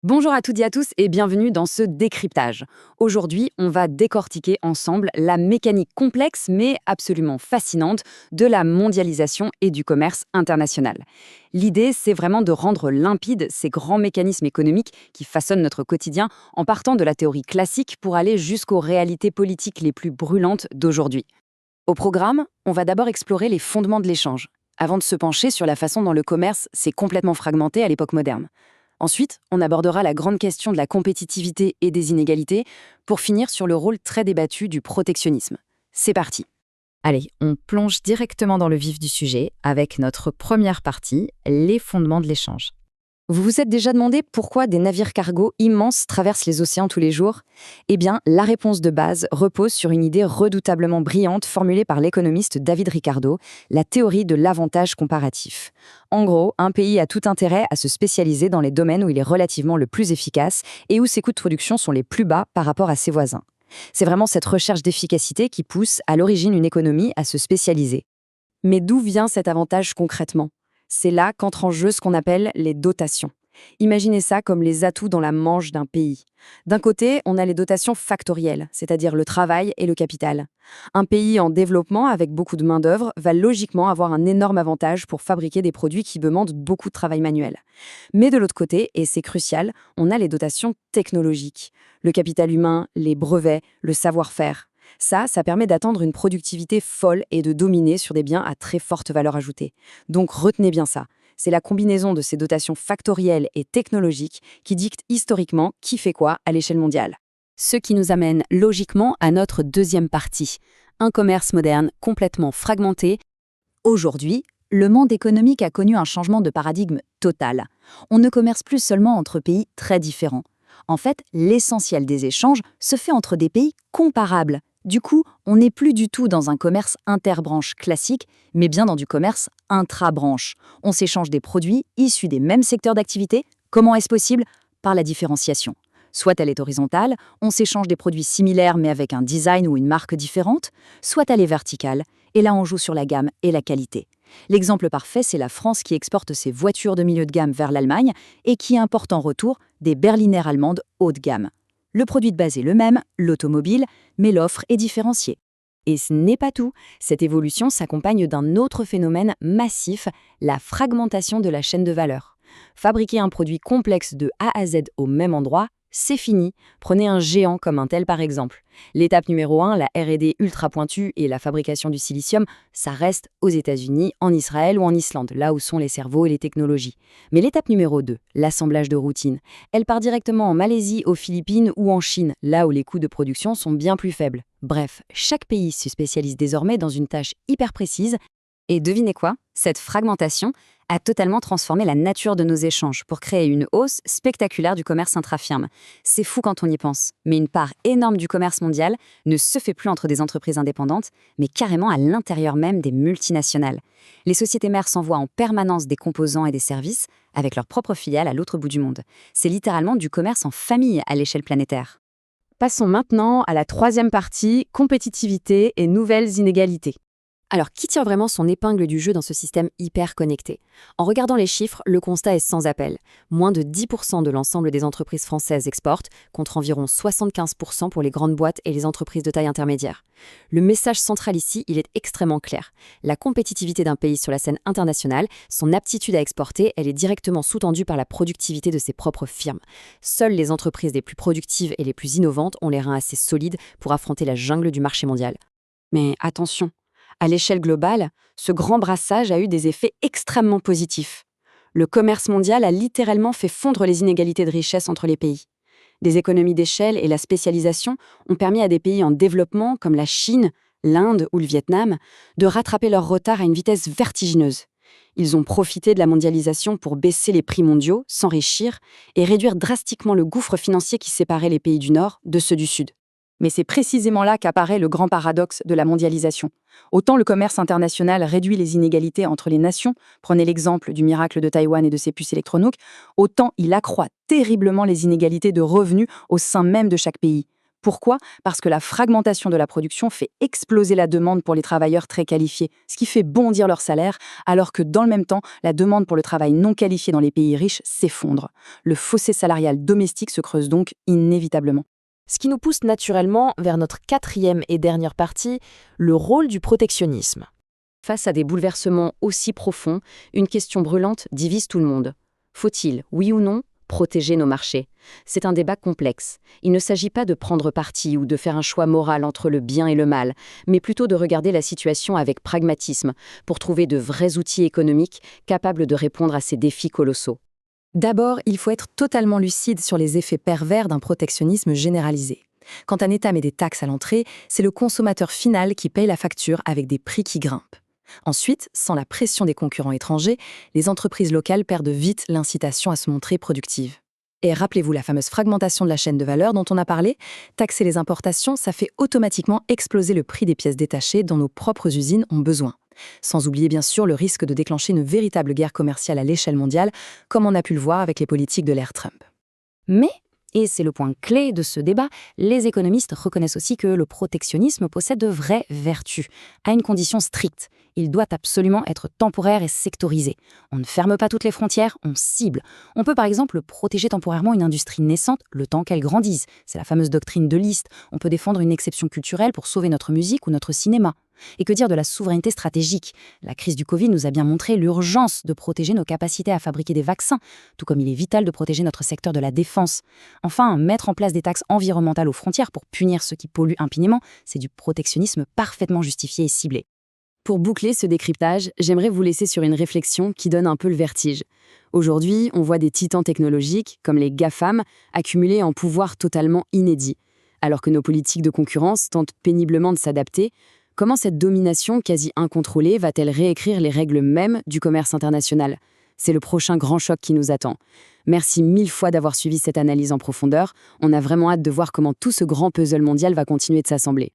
Bonjour à toutes et à tous et bienvenue dans ce décryptage. Aujourd'hui, on va décortiquer ensemble la mécanique complexe mais absolument fascinante de la mondialisation et du commerce international. L'idée, c'est vraiment de rendre limpides ces grands mécanismes économiques qui façonnent notre quotidien en partant de la théorie classique pour aller jusqu'aux réalités politiques les plus brûlantes d'aujourd'hui. Au programme, on va d'abord explorer les fondements de l'échange, avant de se pencher sur la façon dont le commerce s'est complètement fragmenté à l'époque moderne. Ensuite, on abordera la grande question de la compétitivité et des inégalités, pour finir sur le rôle très débattu du protectionnisme. C'est parti. Allez, on plonge directement dans le vif du sujet avec notre première partie, les fondements de l'échange. Vous vous êtes déjà demandé pourquoi des navires cargo immenses traversent les océans tous les jours? Eh bien, la réponse de base repose sur une idée redoutablement brillante formulée par l'économiste David Ricardo, la théorie de l'avantage comparatif. En gros, un pays a tout intérêt à se spécialiser dans les domaines où il est relativement le plus efficace et où ses coûts de production sont les plus bas par rapport à ses voisins. C'est vraiment cette recherche d'efficacité qui pousse à l'origine une économie à se spécialiser. Mais d'où vient cet avantage concrètement? C'est là qu'entre en jeu ce qu'on appelle les dotations. Imaginez ça comme les atouts dans la manche d'un pays. D'un côté, on a les dotations factorielles, c'est-à-dire le travail et le capital. Un pays en développement avec beaucoup de main-d'œuvre va logiquement avoir un énorme avantage pour fabriquer des produits qui demandent beaucoup de travail manuel. Mais de l'autre côté, et c'est crucial, on a les dotations technologiques. Le capital humain, les brevets, le savoir-faire. Ça permet d'atteindre une productivité folle et de dominer sur des biens à très forte valeur ajoutée. Donc retenez bien ça. C'est la combinaison de ces dotations factorielles et technologiques qui dicte historiquement qui fait quoi à l'échelle mondiale. Ce qui nous amène logiquement à notre deuxième partie, un commerce moderne complètement fragmenté. Aujourd'hui, le monde économique a connu un changement de paradigme total. On ne commerce plus seulement entre pays très différents. En fait, l'essentiel des échanges se fait entre des pays comparables. Du coup, on n'est plus du tout dans un commerce interbranche classique, mais bien dans du commerce intra-branche. On s'échange des produits issus des mêmes secteurs d'activité. Comment est-ce possible? Par la différenciation. Soit elle est horizontale, on s'échange des produits similaires mais avec un design ou une marque différente, soit elle est verticale, et là on joue sur la gamme et la qualité. L'exemple parfait, c'est la France qui exporte ses voitures de milieu de gamme vers l'Allemagne et qui importe en retour des berlinaires allemandes haut de gamme. Le produit de base est le même, l'automobile, mais l'offre est différenciée. Et ce n'est pas tout. Cette évolution s'accompagne d'un autre phénomène massif, la fragmentation de la chaîne de valeur. Fabriquer un produit complexe de A à Z au même endroit, c'est fini. Prenez un géant comme Intel par exemple. L'étape numéro 1, la R&D ultra pointue et la fabrication du silicium, ça reste aux États-Unis, en Israël ou en Islande, là où sont les cerveaux et les technologies. Mais l'étape numéro 2, l'assemblage de routine, elle part directement en Malaisie, aux Philippines ou en Chine, là où les coûts de production sont bien plus faibles. Bref, chaque pays se spécialise désormais dans une tâche hyper précise. Et devinez quoi? Cette fragmentation a totalement transformé la nature de nos échanges pour créer une hausse spectaculaire du commerce intra-firme. C'est fou quand on y pense, mais une part énorme du commerce mondial ne se fait plus entre des entreprises indépendantes, mais carrément à l'intérieur même des multinationales. Les sociétés mères s'envoient en permanence des composants et des services avec leurs propres filiales à l'autre bout du monde. C'est littéralement du commerce en famille à l'échelle planétaire. Passons maintenant à la troisième partie, compétitivité et nouvelles inégalités. Alors, qui tire vraiment son épingle du jeu dans ce système hyper connecté? En regardant les chiffres, le constat est sans appel. Moins de 10% de l'ensemble des entreprises françaises exportent, contre environ 75% pour les grandes boîtes et les entreprises de taille intermédiaire. Le message central ici, il est extrêmement clair. La compétitivité d'un pays sur la scène internationale, son aptitude à exporter, elle est directement sous-tendue par la productivité de ses propres firmes. Seules les entreprises les plus productives et les plus innovantes ont les reins assez solides pour affronter la jungle du marché mondial. Mais attention! À l'échelle globale, ce grand brassage a eu des effets extrêmement positifs. Le commerce mondial a littéralement fait fondre les inégalités de richesse entre les pays. Des économies d'échelle et la spécialisation ont permis à des pays en développement, comme la Chine, l'Inde ou le Vietnam, de rattraper leur retard à une vitesse vertigineuse. Ils ont profité de la mondialisation pour baisser les prix mondiaux, s'enrichir et réduire drastiquement le gouffre financier qui séparait les pays du Nord de ceux du Sud. Mais c'est précisément là qu'apparaît le grand paradoxe de la mondialisation. Autant le commerce international réduit les inégalités entre les nations, prenez l'exemple du miracle de Taïwan et de ses puces électroniques, autant il accroît terriblement les inégalités de revenus au sein même de chaque pays. Pourquoi? Parce que la fragmentation de la production fait exploser la demande pour les travailleurs très qualifiés, ce qui fait bondir leur salaire, alors que dans le même temps, la demande pour le travail non qualifié dans les pays riches s'effondre. Le fossé salarial domestique se creuse donc inévitablement. Ce qui nous pousse naturellement vers notre quatrième et dernière partie, le rôle du protectionnisme. Face à des bouleversements aussi profonds, une question brûlante divise tout le monde. Faut-il, oui ou non, protéger nos marchés? C'est un débat complexe. Il ne s'agit pas de prendre parti ou de faire un choix moral entre le bien et le mal, mais plutôt de regarder la situation avec pragmatisme pour trouver de vrais outils économiques capables de répondre à ces défis colossaux. D'abord, il faut être totalement lucide sur les effets pervers d'un protectionnisme généralisé. Quand un État met des taxes à l'entrée, c'est le consommateur final qui paye la facture avec des prix qui grimpent. Ensuite, sans la pression des concurrents étrangers, les entreprises locales perdent vite l'incitation à se montrer productives. Et rappelez-vous la fameuse fragmentation de la chaîne de valeur dont on a parlé, taxer les importations, ça fait automatiquement exploser le prix des pièces détachées dont nos propres usines ont besoin. Sans oublier bien sûr le risque de déclencher une véritable guerre commerciale à l'échelle mondiale, comme on a pu le voir avec les politiques de l'ère Trump. Mais, et c'est le point clé de ce débat, les économistes reconnaissent aussi que le protectionnisme possède de vraies vertus, à une condition stricte. Il doit absolument être temporaire et sectorisé. On ne ferme pas toutes les frontières, on cible. On peut par exemple protéger temporairement une industrie naissante le temps qu'elle grandisse. C'est la fameuse doctrine de List. On peut défendre une exception culturelle pour sauver notre musique ou notre cinéma. Et que dire de la souveraineté stratégique? La crise du Covid nous a bien montré l'urgence de protéger nos capacités à fabriquer des vaccins, tout comme il est vital de protéger notre secteur de la défense. Enfin, mettre en place des taxes environnementales aux frontières pour punir ceux qui polluent impunément, c'est du protectionnisme parfaitement justifié et ciblé. Pour boucler ce décryptage, j'aimerais vous laisser sur une réflexion qui donne un peu le vertige. Aujourd'hui, on voit des titans technologiques, comme les GAFAM, accumuler en pouvoir totalement inédit. Alors que nos politiques de concurrence tentent péniblement de s'adapter, comment cette domination quasi incontrôlée va-t-elle réécrire les règles mêmes du commerce international? C'est le prochain grand choc qui nous attend. Merci 1000 fois d'avoir suivi cette analyse en profondeur. On a vraiment hâte de voir comment tout ce grand puzzle mondial va continuer de s'assembler.